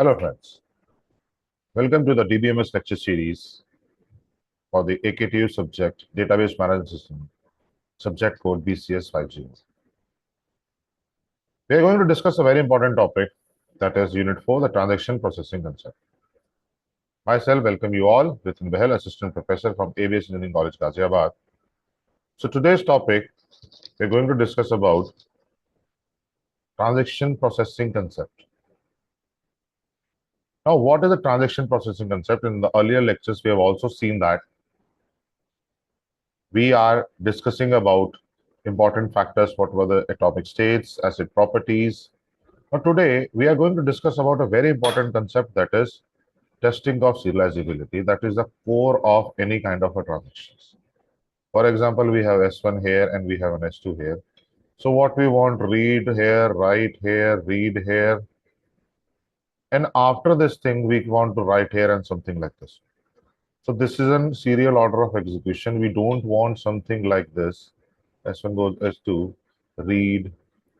Hello friends, welcome to the DBMS lecture series for the AKTU subject Database Management System, subject code BCS 50. We are going to discuss a very important topic, that is Unit 4, the Transaction Processing Concept. Myself welcome you all, Ritin Behel, Assistant Professor from ABES Engineering College, Ghaziabad. So today's topic, we are going to discuss about Transaction Processing Concept. Now, what is the Transaction Processing Concept? In the earlier lectures, we have also seen that we are discussing about important factors, what were the atomic states, acid properties. Now today, we are going to discuss about a very important concept, that is testing of serializability. That is the core of any kind of a transactions. For example, we have S1 here and we have an S2 here. So what we want, read here, write here, read here. And after this thing, we want to write here and something like this. So this is a serial order of execution. We don't want something like this. S1 goes S2, read,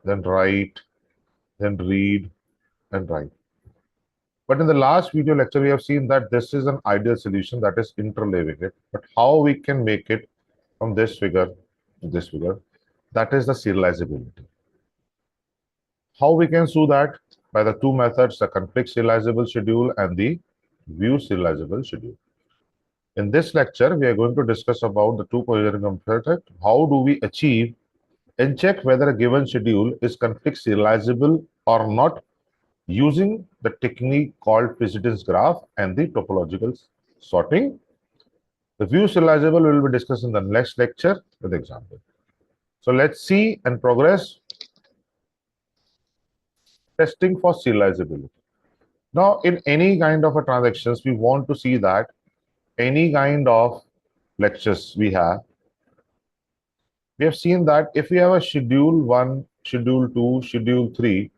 then write, then read and write. But in the last video lecture, we have seen that this is an ideal solution, that is interleaving it. But how we can make it from this figure to this figure, that is the serializability. How we can do that? By the two methods, the conflict serializable schedule and the view serializable schedule. In this lecture, we are going to discuss about the two positioning concept. How do we achieve and check whether a given schedule is conflict serializable or not using the technique called precedence graph and the topological sorting. The view serializable will be discussed in the next lecture with example. So let's see and progress. Testing for serializability. Now, in any kind of a transactions, we want to see that any kind of lectures we have seen that if we have a schedule 1, schedule 2, schedule 3,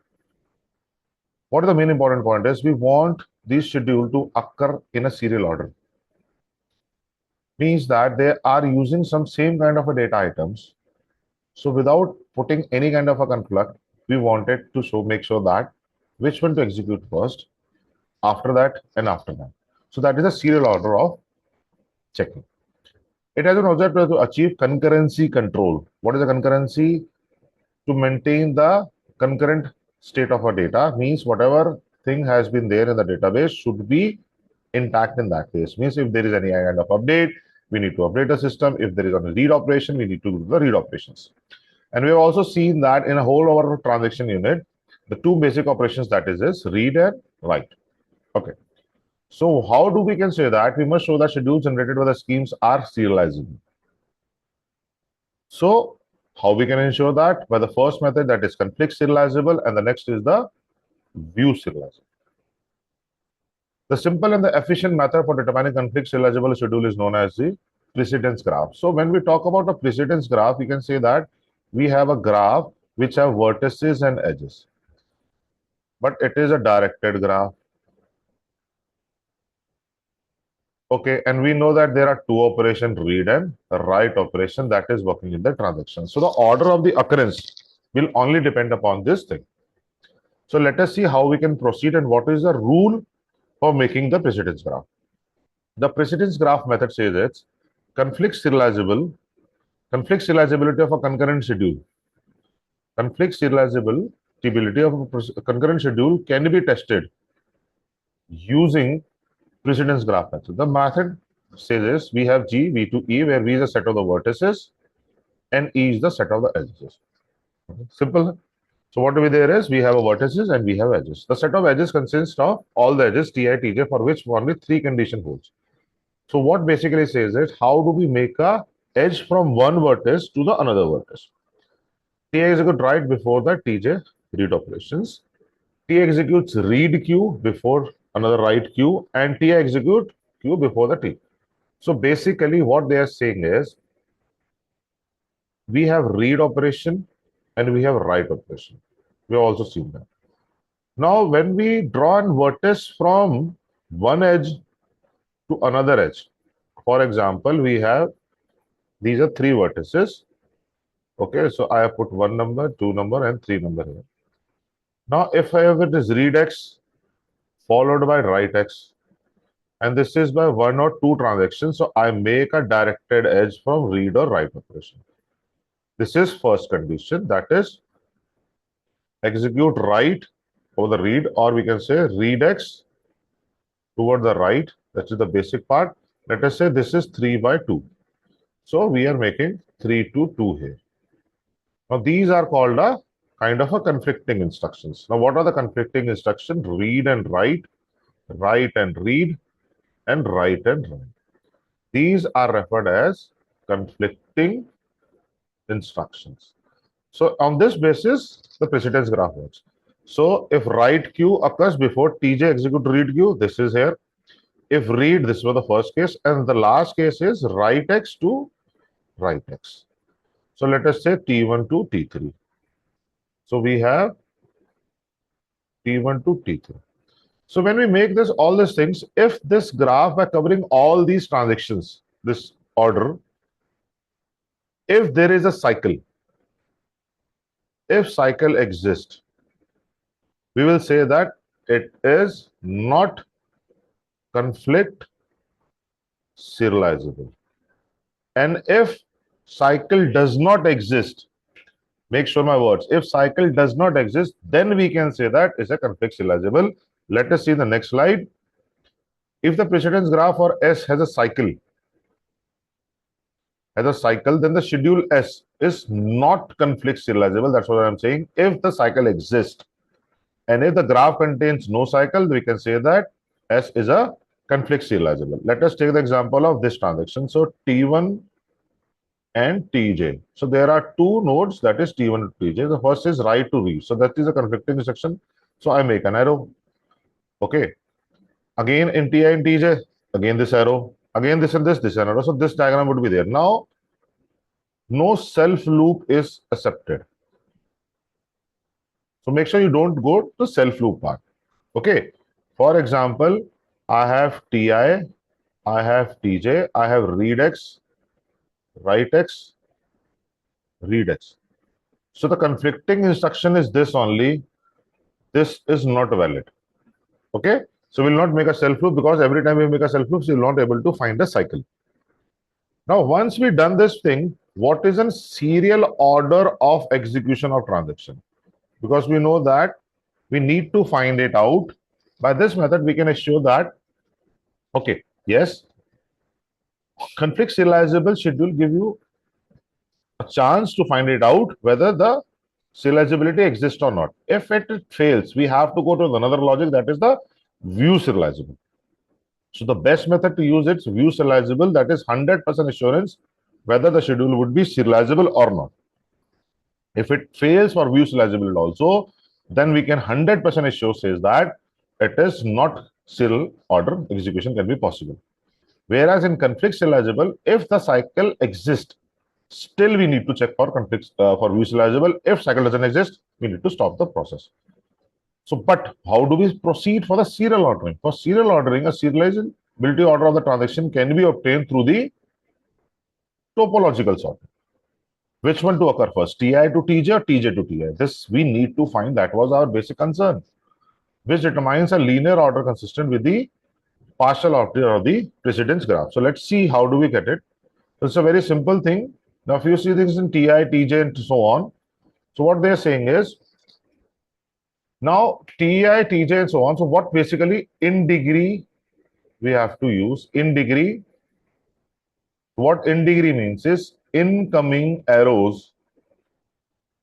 what is the main important point is we want this schedule to occur in a serial order. Means that they are using some same kind of a data items. So without putting any kind of a conflict, we wanted to make sure that which one to execute first, after that, and after that. So that is a serial order of checking. It has an objective to achieve concurrency control. What is the concurrency? To maintain the concurrent state of our data, means whatever thing has been there in the database should be intact in that case. Means if there is any kind of update, we need to update the system. If there is a read operation, we need to do the read operations. And we have also seen that in a whole our transaction unit, the two basic operations, that is read and write. Okay. So how do we can say that? We must show that schedules generated by the schemes are serializable. So how we can ensure that? By the first method, that is conflict serializable, and the next is the view serializable. The simple and the efficient method for determining conflict serializable schedule is known as the precedence graph. So when we talk about a precedence graph, we can say that we have a graph which have vertices and edges, but it is a directed graph. Okay, and we know that there are two operations, read and write operation, that is working in the transaction. So the order of the occurrence will only depend upon this thing. So let us see how we can proceed and what is the rule for making the precedence graph. The precedence graph method says it's conflict serializability of a concurrent schedule. Conflict serializability of a concurrent schedule can be tested using precedence graph method. The method says is we have G, V to E, where V is the set of the vertices and E is the set of the edges. Okay. Simple. So what we there is we have a vertices and we have edges. The set of edges consists of all the edges Ti, Tj, for which only three condition holds. So what basically says is how do we make a edge from one vertex to the another vertex? Ti executes write before the Tj read operations. T executes read Q before another write Q, and Ti execute Q before the T. So basically what they are saying is we have read operation and we have write operation. We have also seen that. Now when we draw a vertex from one edge to another edge, for example, we have these are three vertices. Okay, so I have put 1 number, 2 number, and 3 number here. Now if I have it is read X, followed by write X. And this is by one or two transactions. So I make a directed edge from read or write operation. This is first condition, that is execute write over the read, or we can say read X toward the right. That is the basic part. Let us say this is 3 by 2. So we are making 3 to 2 here. Now these are called a kind of a conflicting instructions. Now what are the conflicting instructions? Read and write, write and read, and write and write. These are referred as conflicting instructions. So on this basis, the precedence graph works. So if write Q occurs before TJ execute read Q, this is here. If read, this was the first case, and the last case is write X to write X. So let us say T1 to T3. So we have T1 to T3. So when we make this, all these things, if this graph by covering all these transactions, this order, if there is a cycle, if cycle exists, we will say that it is not conflict serializable. And if cycle does not exist, make sure my words, if cycle does not exist, then we can say that is a conflict serializable. Let us see the next slide. If the precedence graph for S has a cycle, then the schedule S is not conflict serializable. That's what I'm saying. If the cycle exists, and if the graph contains no cycle, we can say that S is a conflict serializable. Let us take the example of this transaction. So T1 and Tj. So there are two nodes, that is T1 and Tj. The first is write to read. So that is a conflicting instruction. So I make an arrow. Okay. Again in Ti and Tj, again this arrow. Again this and this arrow. So this diagram would be there. Now, no self loop is accepted. So make sure you don't go to self loop part. Okay. For example, I have Ti, I have Tj, I have read X, write X, read X. So the conflicting instruction is this only. This is not valid. Okay. So we'll not make a self loop, because every time we make a self loop, we'll not able to find a cycle. Now, once we done this thing, what is a serial order of execution of transaction? Because we know that we need to find it out. By this method, we can assure that, okay, yes, conflict serializable schedule give you a chance to find it out whether the serializability exists or not. If it fails, we have to go to another logic, that is the view serializable. So the best method to use is view serializable, that is 100% assurance whether the schedule would be serializable or not. If it fails for view serializability also, then we can 100% assure says that it is not serial order execution can be possible. Whereas in conflict serializable, if the cycle exists, still we need to check for conflicts for view serializable. If cycle doesn't exist, we need to stop the process. So, but how do we proceed for the serial ordering? For serial ordering, a serializability order of the transaction can be obtained through the topological sorting. Which one to occur first, Ti to Tj or Tj to Ti? This we need to find. That was our basic concern, which determines a linear order consistent with the partial order of the precedence graph. So let's see how do we get it. So it's a very simple thing. Now, if you see things in Ti, Tj, and so on, so what they're saying is, now Ti, Tj, and so on. So what basically in degree we have to use? In degree, what in degree means is incoming arrows,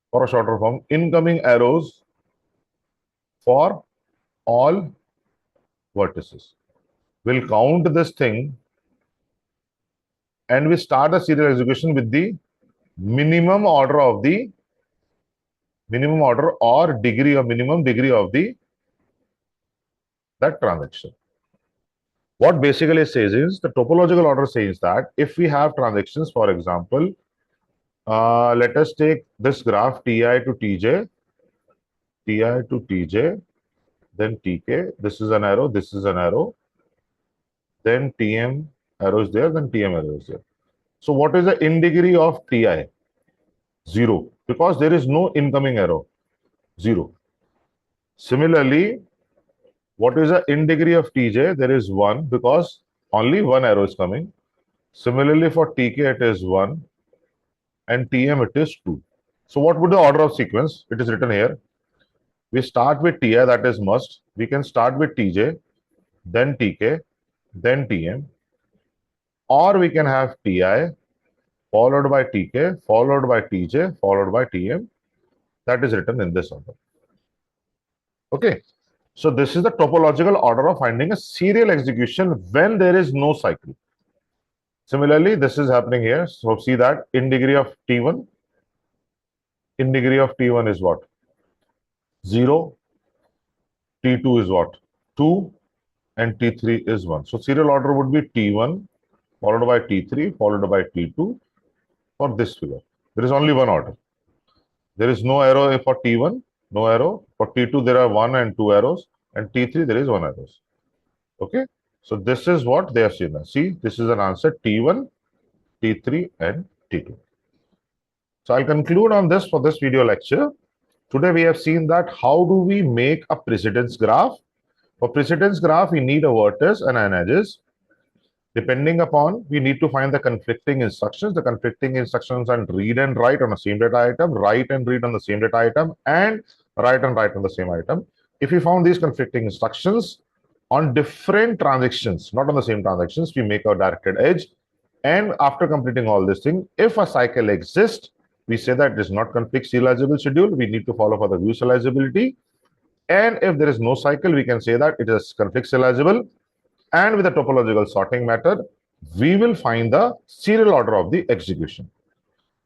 for a shorter form, incoming arrows for all vertices. We'll count this thing and we start the serial execution with the minimum order of the minimum order or degree or minimum degree of the that transaction. What basically says is the topological order says that if we have transactions, for example, let us take this graph Ti to Tj, Ti to Tj, then Tk. This is an arrow, this is an arrow, then Tm arrow is there, then Tm arrow is there. So what is the in degree of Ti? 0, because there is no incoming arrow. 0. Similarly, What is the in degree of Tj? There is 1 because only one arrow is coming. Similarly, for Tk, it is 1 and Tm, it is 2. So what would the order of sequence? It is written here. We start with Ti, that is must. We can start with Tj, then Tk, then Tm, or we can have Ti followed by Tk, followed by Tj, followed by Tm. That is written in this order. Okay. So this is the topological order of finding a serial execution when there is no cycle. Similarly, this is happening here. So see that in degree of T1, in degree of T1 is what? 0, T2 is what? 2, and T3 is 1. So serial order would be T1 followed by T3 followed by T2 for this figure. There is only one order. There is no arrow for T1, no arrow. For T2, there are 1 and 2 arrows, and T3, there is 1 arrow. Okay, so this is what they have seen. See, this is an answer T1, T3, and T2. So I'll conclude on this for this video lecture. Today we have seen that how do we make a precedence graph. For precedence graph, we need a vertex and an edges. Depending upon, we need to find the conflicting instructions. The conflicting instructions and read and write on the same data item, write and read on the same data item, and write and write on the same item. If we found these conflicting instructions on different transactions, not on the same transactions, we make a directed edge. And after completing all this thing, if a cycle exists, we say that it is not conflict serializable schedule. We need to follow for the view serializability. And if there is no cycle, we can say that it is conflict serializable. And with the topological sorting method, we will find the serial order of the execution.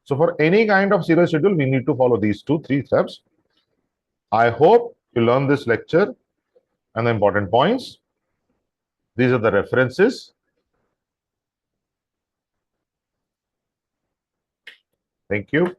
So for any kind of serial schedule, we need to follow these 3 steps. I hope you learn this lecture and the important points. These are the references. Thank you.